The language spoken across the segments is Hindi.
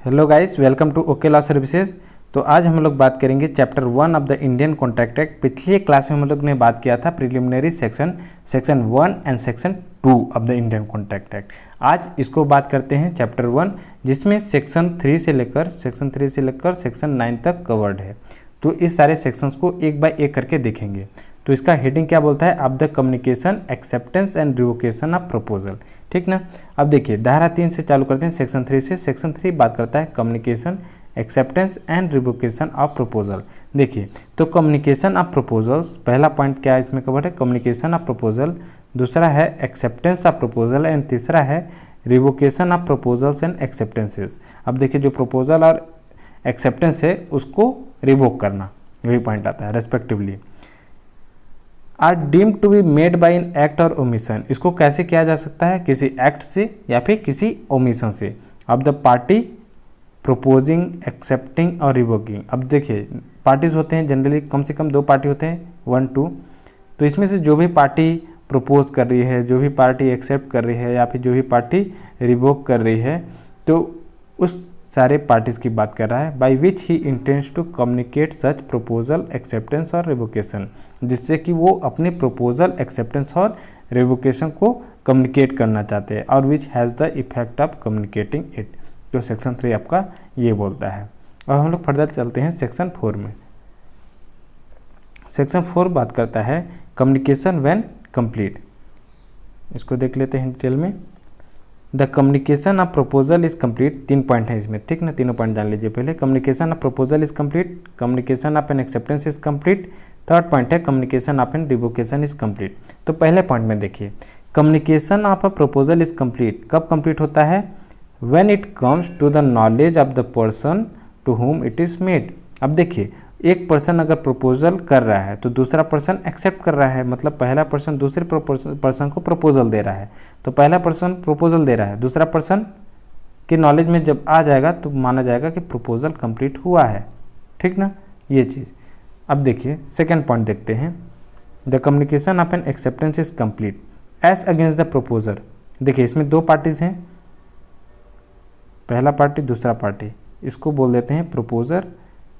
Hello guys, welcome to okay law services. तो आज हम लोग बात करेंगे chapter 1 of the Indian contract act. पिछले क्लास में हम लोग ने बात किया था preliminary section 1 and section 2 of the Indian contract act. आज इसको बात करते हैं चैप्टर 1, जिसमें सेक्शन 3 से लेकर सेक्शन 9 तक कवर्ड है। तो इस सारे सेक्शंस को एक बाय एक करके देखेंगे। तो इसका हेडिंग क्या बोलता है? Of the communication, acceptance and revocation of proposal. ठीक ना। अब देखिए धारा 3 से चालू करते हैं। सेक्शन 3 से सेक्शन 3 बात करता है communication, acceptance and revocation of proposal. देखिए तो कम्युनिकेशन ऑफ प्रपोजल्स, पहला पॉइंट क्या है इसमें कवर है? Communication of proposal. दूसरा है एक्सेप्टेंस ऑफ प्रपोजल एंड तीसरा है revocation of proposals and acceptances. अब देखिए जो प्रपोजल और एक्सेप्टेंस है उसको रिवोक करना, यही पॉइंट आता है respectively. Are deemed to be made by an act और ओमिशन। इसको कैसे किया जा सकता है? किसी एक्ट से या फिर किसी ओमिशन से। अब द पार्टी प्रोपोजिंग, एक्सेप्टिंग और रिवोकिंग। अब देखिए पार्टीज होते हैं जनरली कम से कम 2 पार्टी होते हैं, 1, 2। तो इसमें से जो भी पार्टी प्रपोज कर रही है, जो भी पार्टी एक्सेप्ट कर रही है या फिर जो भी पार्टी रिवोक कर रही है, तो उस सारे पार्टीज की बात कर रहा है। By which he intends to communicate such proposal, acceptance और रिवोकेशन, जिससे कि वो अपने प्रपोजल, एक्सेप्टेंस और रिवोकेशन को कम्युनिकेट करना चाहते हैं, और which has the effect of communicating it. तो सेक्शन 3 आपका ये बोलता है। और हम लोग फर्दर चलते हैं सेक्शन 4 में। सेक्शन 4 बात करता है कम्युनिकेशन व्हेन कंप्लीट। इसको देख लेते हैं डिटेल में। The communication of proposal is complete. 3 point है इसमें, ठीक ना। तीनों पॉइंट जान लीजिए पहले। Communication of proposal is complete, communication of an acceptance is complete. Third point है communication of an revocation is complete. तो पहले पॉइंट में देखिए, communication of a proposal is complete कब कंप्लीट होता है? When it comes to the knowledge of the person to whom it is made. अब देखिए एक पर्सन अगर प्रपोजल कर रहा है तो दूसरा पर्सन एक्सेप्ट कर रहा है, मतलब पहला पर्सन दूसरे पर्सन को प्रपोजल दे रहा है। तो पहला पर्सन प्रपोजल दे रहा है, दूसरा पर्सन के नॉलेज में जब आ जाएगा तो माना जाएगा कि प्रपोजल कंप्लीट हुआ है, ठीक ना, ये चीज़। अब देखिए सेकेंड पॉइंट देखते हैं। The communication of an acceptance is complete as against the proposer. देखिए इसमें 2 पार्टीज हैं, पहला पार्टी दूसरा पार्टी, इसको बोल देते हैं प्रपोजर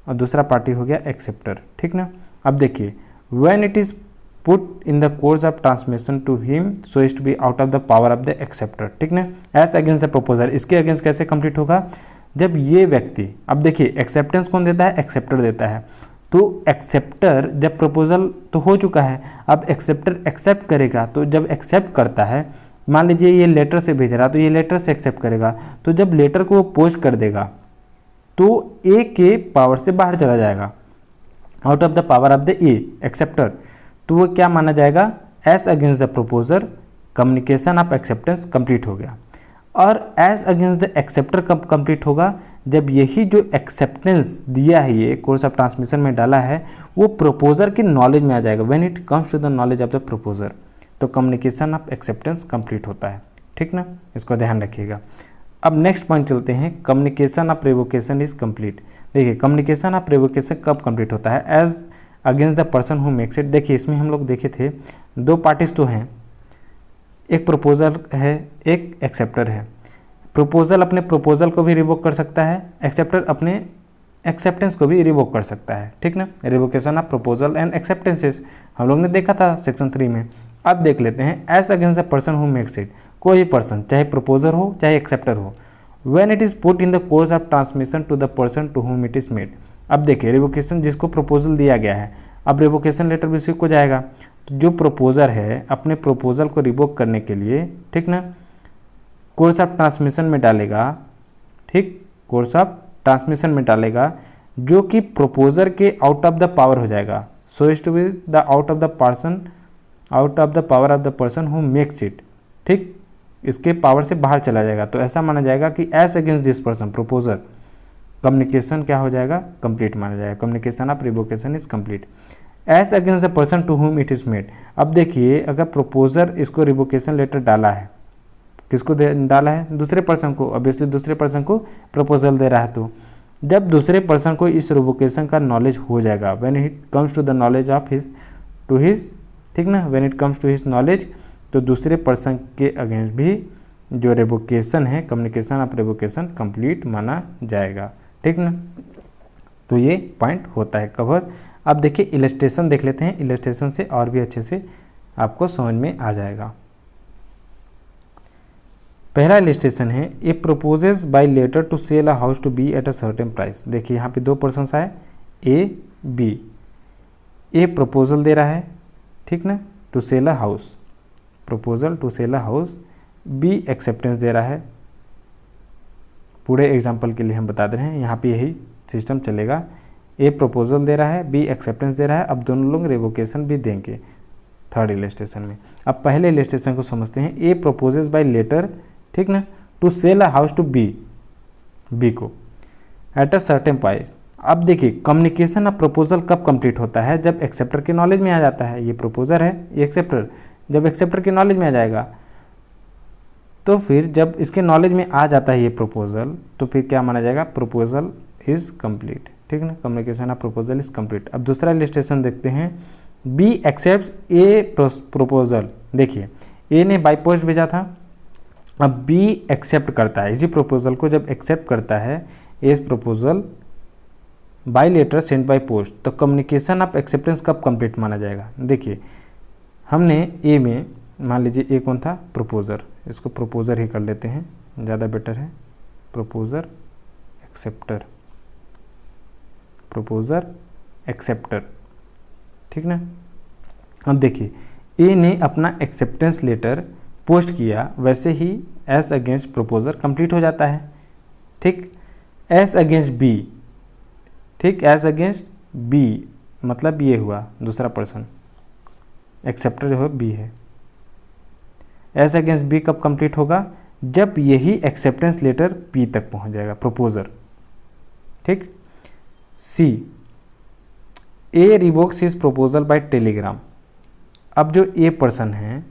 और दूसरा पार्टी हो गया एक्सेप्टर, ठीक ना। अब देखिए when it is put in the course of transmission to him so is to be out of the power of the acceptor, ठीक ना। एज अगेंस्ट द प्रपोजर, इसके अगेंस्ट कैसे कंप्लीट होगा? जब ये व्यक्ति, अब देखिए एक्सेप्टेंस कौन देता है? एक्सेप्टर देता है। तो एक्सेप्टर जब प्रपोजल तो हो चुका है, अब एक्सेप्टर एक्सेप्ट करेगा। तो जब एक्सेप्ट करता है, मान लीजिए ये लेटर से भेज रहा, तो ये लेटर से एक्सेप्ट करेगा। तो जब लेटर को वो पोस्ट कर देगा तो ए के पावर से बाहर चला जाएगा, out of the power of the a acceptor. तो वो क्या माना जाएगा? As against the proposer, communication of acceptance complete हो गया। और एज अगेंस्ट द एक्सेप्टर कब कंप्लीट होगा? जब यही जो एक्सेप्टेंस दिया है, ये कोर्स ऑफ ट्रांसमिशन में डाला है, वो प्रपोजर की नॉलेज में आ जाएगा। When it comes to the knowledge of the proposer, तो कम्युनिकेशन ऑफ एक्सेप्टेंस कंप्लीट होता है, ठीक ना। इसको ध्यान रखिएगा। अब नेक्स्ट पॉइंट चलते हैं, communication of revocation is complete. देखिए कम्युनिकेशन ऑफ रिवोकेशन कब कंप्लीट होता है? As against the person who makes it. देखिए इसमें हम लोग देखे थे 2 पार्टीज तो हैं, एक प्रपोजल है, एक एक्सेप्टर है। प्रपोजल अपने प्रपोजल को भी रिवोक कर सकता है, एक्सेप्टर अपने एक्सेप्टेंस को भी रिवोक कर सकता है, ठीक ना। Revocation of proposal and acceptances हम लोग ने देखा था सेक्शन 3 में। अब देख लेते हैं as against the person who makes it. कोई पर्सन, चाहे प्रपोजर हो चाहे एक्सेप्टर हो, when it is put in the course of transmission to the person to whom it is made. अब देखिए रिवोकेशन जिसको प्रपोजल दिया गया है, अब रिवोकेशन लेटर भी उसी को जाएगा। तो जो प्रपोजर है अपने प्रपोजल को रिवोक करने के लिए, ठीक ना, कोर्स ऑफ ट्रांसमिशन में डालेगा, ठीक, कोर्स ऑफ ट्रांसमिशन में डालेगा, जो कि प्रपोजर के आउट ऑफ द पावर हो जाएगा। So is to be the out of the person, out of the power of the person who makes it, ठीक, इसके पावर से बाहर चला जाएगा। तो ऐसा माना जाएगा कि as against this person proposer, communication क्या हो जाएगा? कंप्लीट माना जाएगा। Communication of revocation is complete as against the person to whom it is made. अब देखिए अगर प्रपोजर इसको रिवोकेशन लेटर डाला है, किसको डाला है? दूसरे पर्सन को। ऑब्वियसली दूसरे पर्सन को प्रपोजल दे रहा है। तो जब दूसरे पर्सन को इस रिवोकेशन का नॉलेज हो जाएगा, when it comes to the knowledge of his ठीक ना, when it comes to his knowledge, तो दूसरे पर्सन के अगेंस्ट भी जो रेवोकेशन है, कम्युनिकेशन ऑफ रेवोकेशन कंप्लीट माना जाएगा। ठीक ना, तो ये पॉइंट होता है कवर। अब देखिए इलस्ट्रेशन देख लेते हैं, इलस्ट्रेशन से और भी अच्छे से आपको समझ में आ जाएगा। पहला इलस्ट्रेशन है, A proposes by letter to sell a house to B at a certain price. देखिए यहाँ पे दो पर्सन्स आए, ए बी। ए प्रपोजल दे रहा है, ठीक ना, to sell a house, proposal to sell a house. B acceptance दे रहा है। पूरे एग्जाम्पल के लिए हम बता दे रहे हैं, यहाँ पे यही सिस्टम चलेगा। ए प्रपोजल दे रहा है, बी एक्सेप्टेंस दे रहा है। अब दोनों लोग रेवोकेशन भी देंगे थर्ड इलस्ट्रेशन में। अब पहले इलस्ट्रेशन को समझते हैं। ए प्रपोजेस बाय लेटर, ठीक ना, to sell a house to B, B को एट अ सर्टेन प्राइस। अब देखिए कम्युनिकेशन ऑफ प्रपोजल कब कंप्लीट होता है, जब एक्सेप्टर के नॉलेज में आ जाता है। ये प्रपोजर है, ये एक्सेप्टर, जब एक्सेप्टर के नॉलेज में आ जाएगा तो फिर जब इसके नॉलेज में आ जाता है ये प्रपोजल, तो फिर क्या माना जाएगा, प्रपोजल इज कंप्लीट। ठीक ना, communication of proposal is complete. अब दूसरा इलस्ट्रेशन देखते हैं। B accepts A proposal. देखिए ए ने बाय पोस्ट भेजा था, अब बी एक्सेप्ट करता है इसी प्रपोजल को। जब एक्सेप्ट करता है इस proposal by letter send by post, तो कम्युनिकेशन ऑफ एक्सेप्टेंस कब कंप्लीट माना जाएगा। देखिए हमने ए में, मान लीजिए ए कौन था, प्रपोजर, इसको प्रपोजर ही कर लेते हैं, ज़्यादा बेटर है। प्रपोजर एक्सेप्टर, प्रपोजर एक्सेप्टर, ठीक ना। अब देखिए ए ने अपना एक्सेप्टेंस लेटर पोस्ट किया, वैसे ही एस अगेंस्ट प्रपोजर कंप्लीट हो जाता है। ठीक, एस अगेंस्ट बी, ठीक, एस अगेंस्ट बी मतलब ये हुआ दूसरा पर्सन, एक्सेप्टर जो है बी है। एस अगेंस्ट बी कब कंप्लीट होगा, जब यही एक्सेप्टेंस लेटर बी तक पहुंच जाएगा, प्रपोजर। ठीक, सी, ए रिवोक्स हिज प्रपोजल बाय टेलीग्राम। अब जो ए पर्सन है,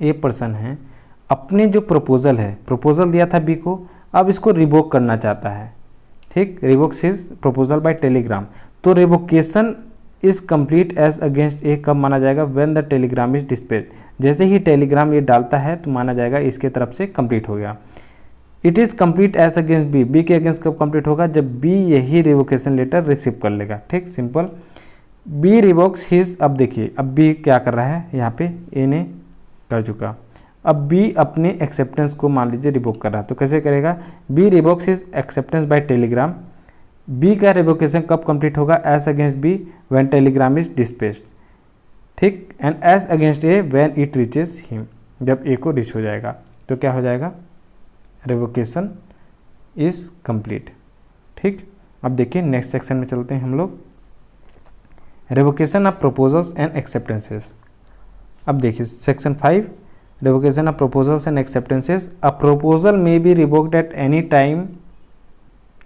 ए पर्सन है, अपने जो प्रपोजल है, प्रपोजल दिया था बी को, अब इसको रिवोक करना चाहता है। ठीक, revokes his proposal by telegram. तो revocation is complete as against A कब माना जाएगा, when the telegram is dispatch. जैसे ही टेलीग्राम ये डालता है तो माना जाएगा इसके तरफ से कंप्लीट हो गया। It is complete as against B, B के अगेंस्ट कब कंप्लीट होगा, जब बी यही रिवोकेशन लेटर रिसीव कर लेगा। ठीक, सिंपल। बी रिवोक्स हिज, अब देखिए अब बी क्या कर रहा है, यहाँ पे ए ने कर चुका, अब बी अपने एक्सेप्टेंस को मान लीजिए रिवोक कर रहा है, तो कैसे करेगा, B revokes his acceptance by telegram. B का रिवोकेशन कब कंप्लीट होगा, as against B when telegram is dispatched. ठीक, and as against A when it reaches him, जब ए को रीच हो जाएगा तो क्या हो जाएगा, रिवोकेशन इज कंप्लीट। ठीक, अब देखिए नेक्स्ट सेक्शन में चलते हैं हम लोग, revocation of proposals and acceptances. अब देखिए section 5, revocation of proposals and acceptances. A proposal may be revoked at any time,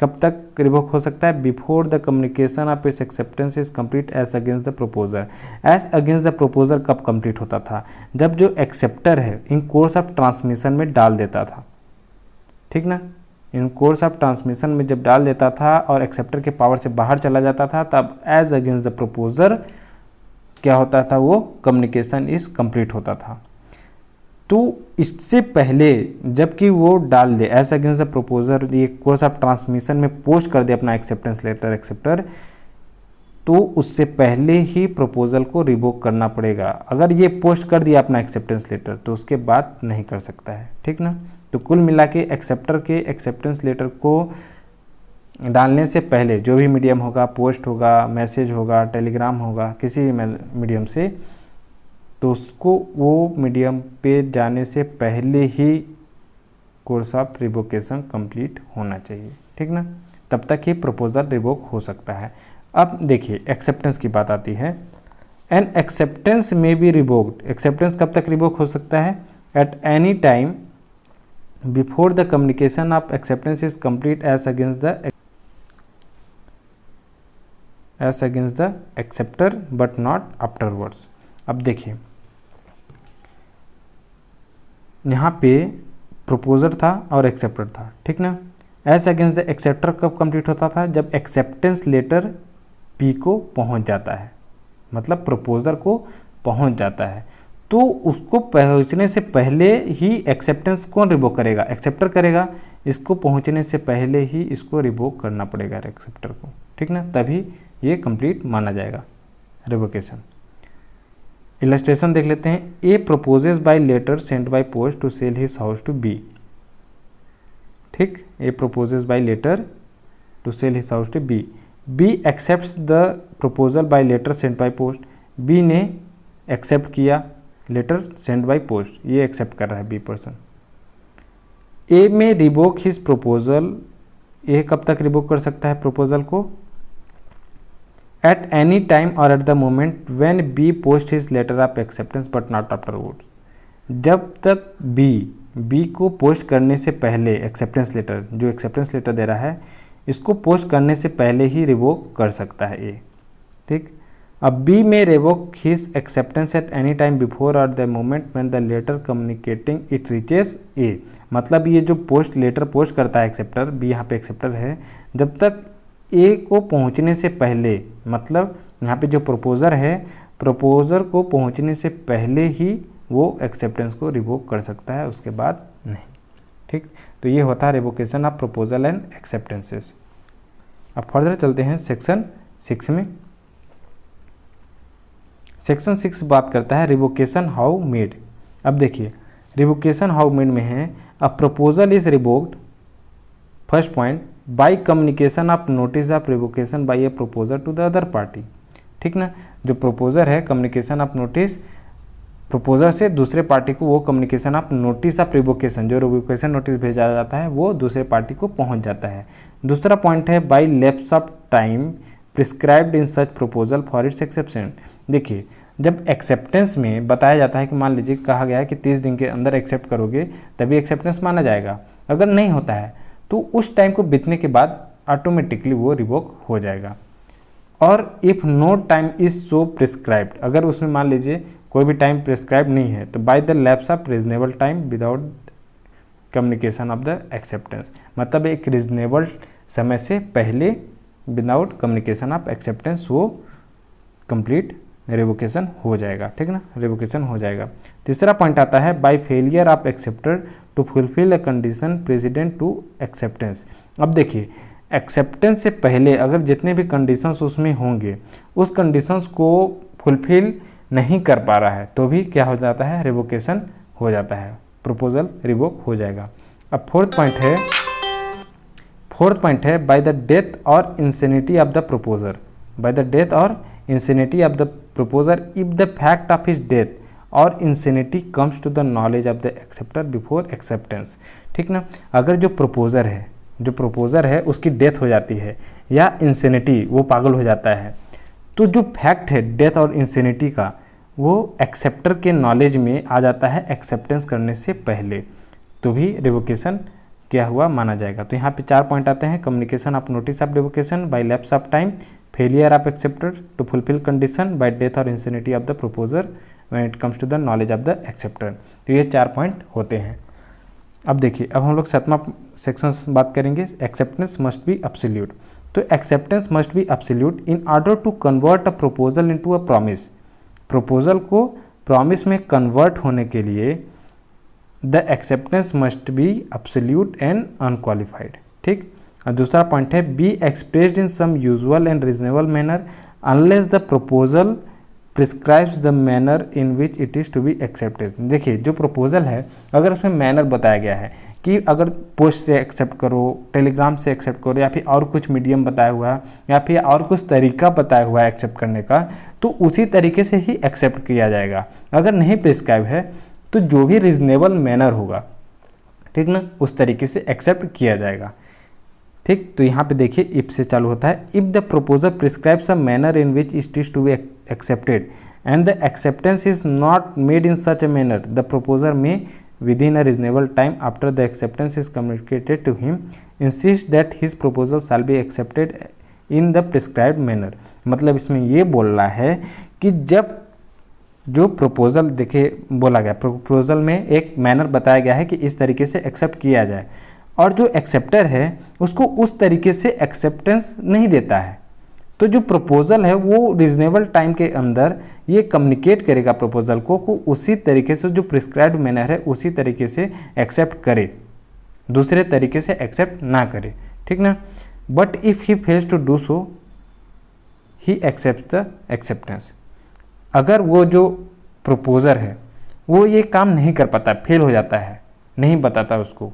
कब तक रिवोक हो सकता है, before the communication of its acceptance is complete as against the proposer. As against the proposer कब कंप्लीट होता था, जब जो एक्सेप्टर है इन कोर्स ऑफ ट्रांसमिशन में डाल देता था। ठीक ना, इन कोर्स ऑफ ट्रांसमिशन में जब डाल देता था और एक्सेप्टर के पावर से बाहर चला जाता था, तब एज अगेंस्ट द प्रपोजर क्या होता था, वो कम्युनिकेशन इज कंप्लीट होता था। तो इससे पहले जबकि वो डाल दे एज अगेंस्ट द प्रपोजर, ये कोर्स ऑफ ट्रांसमिशन में पोस्ट कर दे अपना एक्सेप्टेंस लेटर एक्सेप्टर, तो उससे पहले ही प्रपोजल को रिवोक करना पड़ेगा। अगर ये पोस्ट कर दिया अपना एक्सेप्टेंस लेटर तो उसके बाद नहीं कर सकता है। ठीक ना, तो कुल मिला के एक्सेप्टर के एक्सेप्टेंस लेटर को डालने से पहले जो भी मीडियम होगा, पोस्ट होगा, मैसेज होगा, टेलीग्राम होगा, किसी भी मीडियम से, तो उसको वो मीडियम पे जाने से पहले ही कोर्स ऑफ रिवोकेशन कंप्लीट होना चाहिए। ठीक ना, तब तक ही प्रपोजल रिवोक हो सकता है। अब देखिए एक्सेप्टेंस की बात आती है। An acceptance may be revoked, acceptance कब तक रिवोक हो सकता है, at any time before the communication of acceptance is complete as against the acceptor but not afterwards. अब देखिए यहाँ पे प्रपोजर था और एक्सेप्टर था। ठीक ना, एज अगेंस्ट द एक्सेप्टर कब कंप्लीट होता था, जब एक्सेप्टेंस लेटर बी को पहुँच जाता है, मतलब प्रपोजर को पहुँच जाता है। तो उसको पहुंचने से पहले ही एक्सेप्टेंस कौन रिवोक करेगा? एक्सेप्टर करेगा। इसको पहुंचने से पहले ही इसको रिवोक करना पड़ेगा एक्सेप्टर को, ठीक ना, तभी ये कंप्लीट माना जाएगा रिवोकेशन। इलस्ट्रेशन देख लेते हैं। A proposes by letter sent by post to sell his house to B. ठीक, A proposes by letter to sell his house to B. B accepts the proposal by letter sent by post. B ने एक्सेप्ट किया लेटर सेंट बाय पोस्ट, ये एक्सेप्ट कर रहा है बी पर्सन। ए में रिवोक हिज प्रपोजल। ए कब तक रिवोक कर सकता है प्रपोजल को? एट एनी टाइम और at the moment when B post his letter of acceptance but not afterwards. जब तक बी को पोस्ट करने से पहले एक्सेप्टेंस लेटर, जो एक्सेप्टेंस लेटर दे रहा है, इसको पोस्ट करने से पहले ही रिवोक कर सकता है ए। ठीक, अब बी में revoke his acceptance at any time before or the moment when the letter communicating it reaches A. मतलब ये जो पोस्ट लेटर पोस्ट करता है एक्सेप्टर, बी यहाँ पे एक्सेप्टर है, जब तक ए को पहुँचने से पहले, मतलब यहाँ पे जो प्रपोजर है, प्रपोजर को पहुँचने से पहले ही वो एक्सेप्टेंस को रिवोक कर सकता है, उसके बाद नहीं। ठीक, तो ये होता है revocation of proposal and acceptances. अब फर्दर चलते हैं सेक्शन 6 में। सेक्शन 6 बात करता है रिवोकेशन हाउ मेड। अब देखिए रिवोकेशन हाउ मेड में है, a proposal is revoked, first point, by communication of notice of revocation by a proposer to the other party. ठीक ना, जो प्रपोजर है, कम्युनिकेशन ऑफ नोटिस, प्रपोजर से दूसरे पार्टी को वो communication of notice of revocation, जो रिवोकेशन नोटिस भेजा जाता है वो दूसरे पार्टी को पहुंच जाता है। दूसरा पॉइंट है by lapse of time prescribed in such proposal for its exception. देखिए जब एक्सेप्टेंस में बताया जाता है कि मान लीजिए कहा गया है कि 30 दिन के अंदर एक्सेप्ट करोगे तभी एक्सेप्टेंस माना जाएगा, अगर नहीं होता है तो उस टाइम को बीतने के बाद ऑटोमेटिकली वो रिवोक हो जाएगा। और if no time is so prescribed, अगर उसमें मान लीजिए कोई भी टाइम प्रिस्क्राइब नहीं है तो by the lapse of reasonable time without communication of the acceptance, मतलब एक रीजनेबल समय से पहले विदाउट कम्युनिकेशन ऑफ एक्सेप्टेंस वो कंप्लीट रिवोकेशन हो जाएगा। ठीक ना, रिवोकेशन हो जाएगा। तीसरा पॉइंट आता है by failure of acceptor to fulfil a condition precedent to acceptance. अब देखिए एक्सेप्टेंस से पहले अगर जितने भी कंडीशंस उसमें होंगे उस कंडीशंस को फुलफिल नहीं कर पा रहा है तो भी क्या हो जाता है, रिवोकेशन हो जाता है, प्रपोजल रिवोक हो जाएगा। अब फोर्थ पॉइंट है by the death or insanity of the proposer. By the death or insanity of the proposer if the fact of his death or insanity comes to the knowledge of the acceptor before acceptance. ठीक ना, अगर जो प्रपोजर है उसकी डेथ हो जाती है या इंसेनिटी, वो पागल हो जाता है, तो जो फैक्ट है डेथ और इंसेनिटी का वो एक्सेप्टर के नॉलेज में आ जाता है एक्सेप्टेंस करने से पहले, तो भी रिवोकेशन क्या हुआ माना जाएगा। तो यहाँ पे 4 पॉइंट आते हैं, communication of notice of revocation by lapse of time, failure of acceptor to fulfil condition by death or insanity of the proposer when it comes to the knowledge of the acceptor. तो ये 4 पॉइंट होते हैं। अब देखिए अब हम लोग 7वां सेक्शन बात करेंगे, एक्सेप्टेंस मस्ट बी एब्सोल्यूट। तो acceptance must be absolute in order to convert a proposal into a promise. Proposal को प्रॉमिस में कन्वर्ट होने के लिए the acceptance must be absolute and unqualified. ठीक, और दूसरा पॉइंट है be expressed in some usual and reasonable manner unless the proposal prescribes the manner in which it is to be accepted. देखिए जो प्रपोजल है अगर उसमें मैनर बताया गया है कि अगर पोस्ट से एक्सेप्ट करो, टेलीग्राम से एक्सेप्ट करो, या फिर और कुछ मीडियम बताया हुआ है या फिर और कुछ तरीका बताया हुआ है एक्सेप्ट करने का, तो उसी तरीके से ही एक्सेप्ट किया जाएगा। अगर नहीं प्रिस्क्राइब है तो जो भी रीजनेबल मैनर होगा, ठीक ना, उस तरीके से एक्सेप्ट किया जाएगा। ठीक, तो यहाँ पे देखिए इफ से चालू होता है, if the proposal prescribes a manner in which it is to be accepted and the acceptance is not made in such a manner the proposer may within a reasonable time after the acceptance is communicated to him insist that his proposal shall be accepted in the prescribed manner। मतलब इसमें ये बोल रहा है कि जब जो प्रपोजल देखिए बोला गया, प्रपोजल में एक मैनर बताया गया है कि इस तरीके से एक्सेप्ट किया जाए, और जो एक्सेप्टर है उसको उस तरीके से एक्सेप्टेंस नहीं देता है, तो जो प्रपोजल है वो रीजनेबल टाइम के अंदर ये कम्युनिकेट करेगा प्रपोजल को उसी तरीके से जो प्रिस्क्राइब्ड मैनर है उसी तरीके से एक्सेप्ट करे, दूसरे तरीके से एक्सेप्ट ना करे, ठीक ना। But if he fails to do so he accept the acceptance. अगर वो जो प्रपोजर है वो ये काम नहीं कर पाता, फेल हो जाता है, नहीं बताता उसको,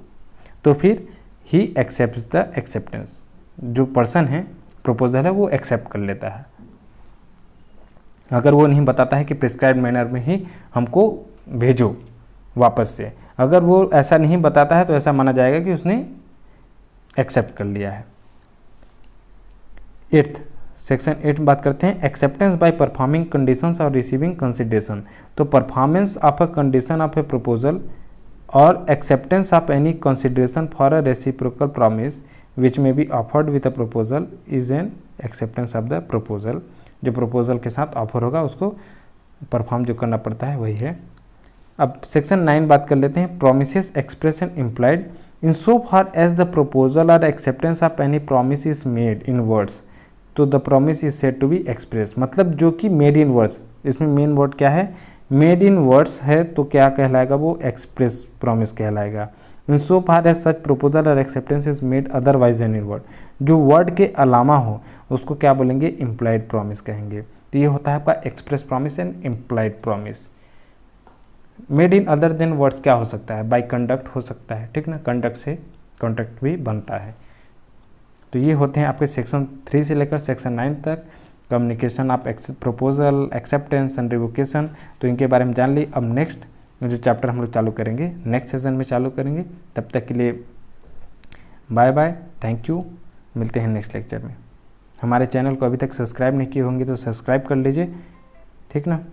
तो फिर ही एक्सेप्ट्स द एक्सेप्टेंस। जो पर्सन है प्रपोजल है वो एक्सेप्ट कर लेता है, अगर वो नहीं बताता है कि प्रिस्क्राइब्ड मैनर में ही हमको भेजो वापस से। अगर वो ऐसा नहीं बताता है तो ऐसा माना जाएगा कि उसने एक्सेप्ट कर लिया है। 8th सेक्शन 8 में बात करते हैं acceptance by performing conditions or receiving consideration. तो performance of a condition of a proposal और acceptance of any consideration for a reciprocal promise which may be offered with a proposal is an acceptance of the proposal. जो प्रपोजल के साथ ऑफर होगा उसको परफॉर्म जो करना पड़ता है वही है। अब सेक्शन 9 बात कर लेते हैं promises express and implied in so far as the proposal और acceptance of any promise is made in words तो the promise is said to be express. मतलब जो कि मेड इन वर्ड्स, इसमें मेन वर्ड क्या है, मेड इन वर्ड्स है, तो क्या कहलाएगा वो एक्सप्रेस प्रॉमिस कहलाएगा। In so far as such proposal और acceptance is made otherwise than in word, जो वर्ड के अलावा हो उसको क्या बोलेंगे, इम्प्लाइड प्रॉमिस कहेंगे। तो ये होता है आपका express promise and implied promise. Made in other than words क्या हो सकता है, बाय कंडक्ट हो सकता है, ठीक ना, कंडक्ट से कॉन्ट्रैक्ट भी बनता है। तो ये होते हैं आपके सेक्शन 3 से लेकर सेक्शन 9 तक communication of proposal, acceptance and revocation. तो इनके बारे में जान ली। अब नेक्स्ट जो चैप्टर हम लोग चालू करेंगे नेक्स्ट सेशन में चालू करेंगे। तब तक के लिए बाय बाय, थैंक यू, मिलते हैं नेक्स्ट लेक्चर में। हमारे चैनल को अभी तक सब्सक्राइब नहीं किए होंगे तो सब्सक्राइब कर लीजिए, ठीक ना।